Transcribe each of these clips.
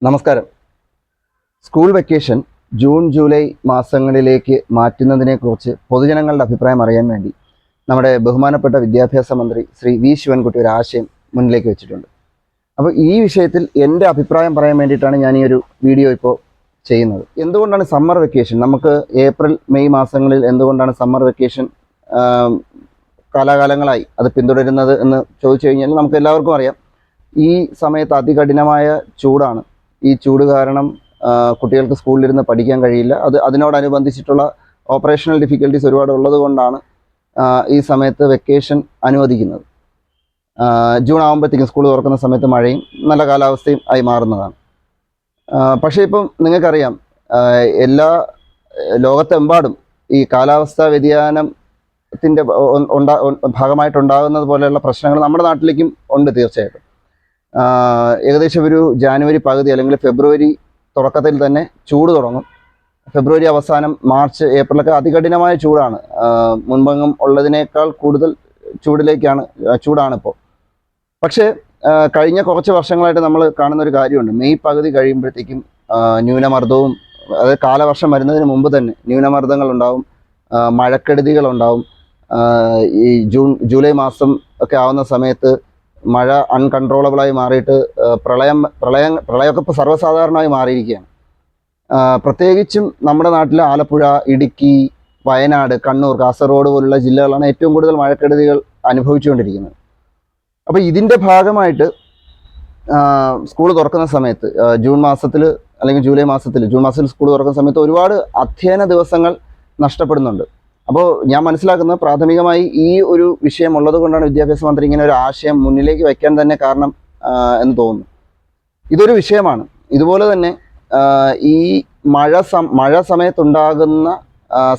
നമസ്കാരം. School vacation June July മാസങ്ങളിലേക്ക് മാറ്റുന്നതിനെക്കുറിച്ച് പൊതുജനങ്ങളുടെ അഭിപ്രായം അറിയാൻ വേണ്ടി നമ്മുടെ ബഹുമാനപ്പെട്ട വിദ്യാഭ്യാസ മന്ത്രി ശ്രീ വി ശിവൻകുട്ടി ഒരു ആശയം മുന്നിലേക്ക് വെച്ചിട്ടുണ്ട്. അപ്പോൾ ഈ വിഷയത്തിൽ എൻ്റെ അഭിപ്രായം പറയാൻ വേണ്ടിയിട്ടാണ് ഞാൻ ഈ ഒരു വീഡിയോ ഇപ്പോൾ ചെയ്യുന്നത്. എന്തുകൊണ്ടാണ് സമ്മർ വെക്കേഷൻ, നമുക്ക് ഏപ്രിൽ മെയ് മാസങ്ങളിൽ എന്തുകൊണ്ടാണ് സമ്മർ വെക്കേഷൻ കാലാകാലങ്ങളായി അത് പിന്തുടരുന്നത് എന്ന് ചോദിച്ചു കഴിഞ്ഞാൽ നമുക്ക് എല്ലാവർക്കും അറിയാം. ഈ സമയത്ത് അതികഠിനമായ ചൂടാണ്. ഈ ചൂട് കാരണം കുട്ടികൾക്ക് സ്കൂളിലിരുന്ന് പഠിക്കാൻ കഴിയില്ല. അതിനോടനുബന്ധിച്ചിട്ടുള്ള ഓപ്പറേഷണൽ ഡിഫിക്കൽട്ടീസ് ഒരുപാട് ഉള്ളത് കൊണ്ടാണ് ഈ സമയത്ത് വെക്കേഷൻ അനുവദിക്കുന്നത്. ജൂൺ ആകുമ്പോഴത്തേക്കും സ്കൂൾ തുറക്കുന്ന സമയത്ത് മഴയും നല്ല കാലാവസ്ഥയും ആയി മാറുന്നതാണ്. പക്ഷേ ഇപ്പം നിങ്ങൾക്കറിയാം, ലോകത്തെമ്പാടും ഈ കാലാവസ്ഥാ വ്യതിയാനത്തിൻ്റെ ഭാഗമായിട്ടുണ്ടാകുന്നത് പോലെയുള്ള പ്രശ്നങ്ങൾ നമ്മുടെ നാട്ടിലേക്കും ഉണ്ട് തീർച്ചയായിട്ടും. ഏകദേശം ഒരു ജാനുവരി പകുതി അല്ലെങ്കിൽ ഫെബ്രുവരി തുടക്കത്തിൽ തന്നെ ചൂട് തുടങ്ങും. ഫെബ്രുവരി അവസാനം മാർച്ച് ഏപ്രിലൊക്കെ അതികഠിനമായ ചൂടാണ്. മുൻപെങ്ങും ഉള്ളതിനേക്കാൾ കൂടുതൽ ചൂടാണിപ്പോൾ. പക്ഷേ കഴിഞ്ഞ കുറച്ച് വർഷങ്ങളായിട്ട് നമ്മൾ കാണുന്നൊരു കാര്യമുണ്ട്. മെയ് പകുതി കഴിയുമ്പോഴത്തേക്കും ന്യൂനമർദ്ദവും, അതായത് കാലവർഷം വരുന്നതിന് മുമ്പ് തന്നെ ന്യൂനമർദ്ദങ്ങളുണ്ടാവും, മഴക്കെടുതികളുണ്ടാവും. ഈ ജൂലൈ മാസം ഒക്കെ ആവുന്ന സമയത്ത് മഴ അൺകൺട്രോളബിളായി മാറിയിട്ട് പ്രളയമൊക്കെ ഇപ്പോൾ സർവ്വസാധാരണമായി മാറിയിരിക്കുകയാണ്. പ്രത്യേകിച്ചും നമ്മുടെ നാട്ടിലെ ആലപ്പുഴ, ഇടുക്കി, വയനാട്, കണ്ണൂർ, കാസർഗോഡ് പോലുള്ള ജില്ലകളാണ് ഏറ്റവും കൂടുതൽ മഴക്കെടുതികൾ അനുഭവിച്ചുകൊണ്ടിരിക്കുന്നത്. അപ്പോൾ ഇതിൻ്റെ ഭാഗമായിട്ട് സ്കൂൾ തുറക്കുന്ന സമയത്ത് ജൂൺ മാസത്തിൽ അല്ലെങ്കിൽ ജൂൺ മാസത്തിൽ സ്കൂൾ തുറക്കുന്ന സമയത്ത് ഒരുപാട് അധ്യയന ദിവസങ്ങൾ നഷ്ടപ്പെടുന്നുണ്ട്. അപ്പോൾ ഞാൻ മനസ്സിലാക്കുന്നത് പ്രാഥമികമായി ഈ ഒരു വിഷയം ഉള്ളത് കൊണ്ടാണ് വിദ്യാഭ്യാസ മന്ത്രി ഇങ്ങനെ ഒരു ആശയം മുന്നിലേക്ക് വയ്ക്കാൻ തന്നെ കാരണം എന്ന് തോന്നുന്നു. ഇതൊരു വിഷയമാണ്. ഇതുപോലെ തന്നെ ഈ മഴ സമയത്തുണ്ടാകുന്ന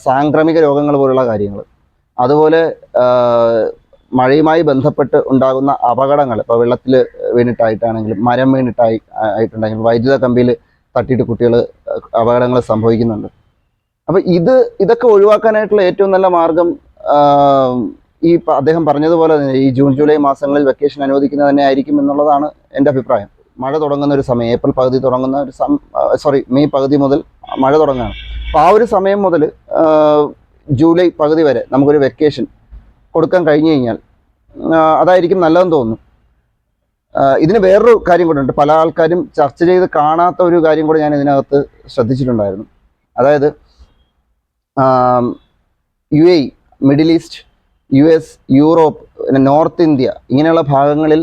സാംക്രമിക രോഗങ്ങൾ പോലുള്ള കാര്യങ്ങൾ, അതുപോലെ മഴയുമായി ബന്ധപ്പെട്ട് ഉണ്ടാകുന്ന അപകടങ്ങൾ, ഇപ്പോൾ വെള്ളത്തിൽ വീണിട്ടായിട്ടാണെങ്കിലും മരം ആയിട്ടുണ്ടെങ്കിലും വൈദ്യുത കമ്പിയിൽ തട്ടിയിട്ട് കുട്ടികൾ അപകടങ്ങൾ സംഭവിക്കുന്നുണ്ട്. അപ്പോൾ ഇതൊക്കെ ഒഴിവാക്കാനായിട്ടുള്ള ഏറ്റവും നല്ല മാർഗം ഈ അദ്ദേഹം പറഞ്ഞതുപോലെ തന്നെ ഈ ജൂൺ ജൂലൈ മാസങ്ങളിൽ വെക്കേഷൻ അനുവദിക്കുന്നത് തന്നെ ആയിരിക്കും എന്നുള്ളതാണ് എൻ്റെ അഭിപ്രായം. മഴ തുടങ്ങുന്ന ഒരു സമയം, ഏപ്രിൽ പകുതി തുടങ്ങുന്ന മെയ് പകുതി മുതൽ മഴ തുടങ്ങുകയാണ്. അപ്പോൾ ആ ഒരു സമയം മുതൽ ജൂലൈ പകുതി വരെ നമുക്കൊരു വെക്കേഷൻ കൊടുക്കാൻ കഴിഞ്ഞു കഴിഞ്ഞാൽ അതായിരിക്കും നല്ലതെന്ന് തോന്നുന്നു. ഇതിന് വേറൊരു കാര്യം കൂടെ ഉണ്ട്. പല ആൾക്കാരും ചർച്ച ചെയ്ത് കാണാത്ത ഒരു കാര്യം കൂടെ ഞാൻ ഇതിനകത്ത് ശ്രദ്ധിച്ചിട്ടുണ്ടായിരുന്നു. അതായത് UAE, middle east, US, Europe, north India ഇങ്ങനെയുള്ള ഭാഗങ്ങളിൽ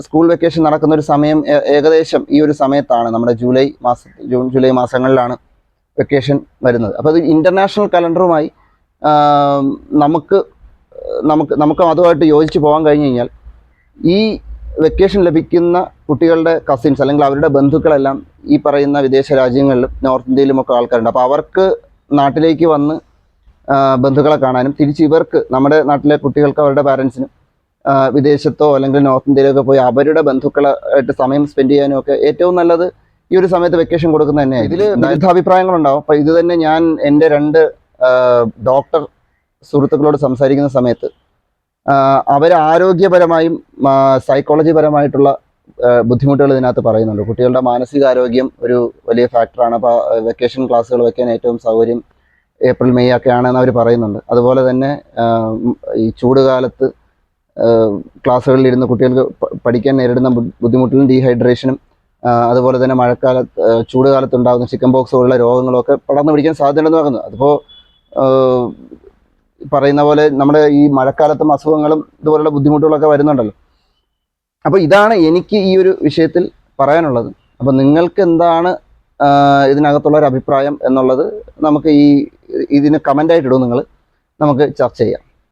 സ്കൂൾ വെക്കേഷൻ നടക്കുന്ന ഒരു സമയം ഏകദേശം ഈ ഒരു സമയത്താണ്. നമ്മുടെ ജൂൺ ജൂലൈ മാസങ്ങളിലാണ് വെക്കേഷൻ വരുന്നത്. അപ്പോൾ അത് ഇൻ്റർനാഷണൽ കലണ്ടറുമായി നമുക്ക് അതുമായിട്ട് യോജിച്ച് പോകാൻ കഴിഞ്ഞ് കഴിഞ്ഞാൽ ഈ വെക്കേഷൻ ലഭിക്കുന്ന കുട്ടികളുടെ കസിൻസ് അല്ലെങ്കിൽ അവരുടെ ബന്ധുക്കളെല്ലാം ഈ പറയുന്ന വിദേശ രാജ്യങ്ങളിലും നോർത്ത് ഇന്ത്യയിലുമൊക്കെ ആൾക്കാരുണ്ട്. അപ്പോൾ അവർക്ക് നാട്ടിലേക്ക് വന്ന് ബന്ധുക്കളെ കാണാനും തിരിച്ച് ഇവർക്ക് നമ്മുടെ നാട്ടിലെ കുട്ടികൾക്ക് അവരുടെ പാരൻസിനും വിദേശത്തോ അല്ലെങ്കിൽ നോർത്ത് ഇന്ത്യയിലൊക്കെ പോയി അവരുടെ ബന്ധുക്കളായിട്ട് സമയം സ്പെൻഡ് ചെയ്യാനും ഒക്കെ ഏറ്റവും നല്ലത് ഈ ഒരു സമയത്ത് വെക്കേഷൻ കൊടുക്കുന്നത് തന്നെയാണ്. ഇതിൽ വിവിധ അഭിപ്രായങ്ങളുണ്ടാവും. അപ്പോൾ ഇത് തന്നെ ഞാൻ എൻ്റെ 2 ഡോക്ടർ സുഹൃത്തുക്കളോട് സംസാരിക്കുന്ന സമയത്ത് അവർ ആരോഗ്യപരമായും സൈക്കോളജി പരമായിട്ടുള്ള ബുദ്ധിമുട്ടുകൾ ഇതിനകത്ത് പറയുന്നുണ്ട്. കുട്ടികളുടെ മാനസികാരോഗ്യം ഒരു വലിയ ഫാക്ടറാണ്. അപ്പോൾ വെക്കേഷൻ ക്ലാസ്സുകൾ വയ്ക്കാൻ ഏറ്റവും സൗകര്യം ഏപ്രിൽ മെയ് ഒക്കെ ആണെന്ന് അവർ പറയുന്നുണ്ട്. അതുപോലെ തന്നെ ഈ ചൂടുകാലത്ത് ക്ലാസ്സുകളിലിരുന്ന് കുട്ടികൾക്ക് പഠിക്കാൻ നേരിടുന്ന ബുദ്ധിമുട്ടിലും ഡീഹൈഡ്രേഷനും, അതുപോലെ തന്നെ ചൂടുകാലത്ത് ഉണ്ടാകുന്ന ചിക്കൻ ബോക്സ് പോലുള്ള രോഗങ്ങളൊക്കെ പടർന്നു പിടിക്കാൻ സാധ്യതയുണ്ടെന്ന് പറയുന്നത്. അതിപ്പോൾ പറയുന്ന പോലെ നമ്മുടെ ഈ മഴക്കാലത്തും അസുഖങ്ങളും ഇതുപോലുള്ള ബുദ്ധിമുട്ടുകളൊക്കെ വരുന്നുണ്ടല്ലോ. അപ്പോൾ ഇതാണ് എനിക്ക് ഈ ഒരു വിഷയത്തിൽ പറയാനുള്ളത്. അപ്പോൾ നിങ്ങൾക്ക് എന്താണ് ഇതിനകത്തുള്ള ഒരു അഭിപ്രായം എന്നുള്ളത് നമുക്ക് ഇതിന് കമൻ്റായിട്ടിടും, നമുക്ക് ചർച്ച ചെയ്യാം.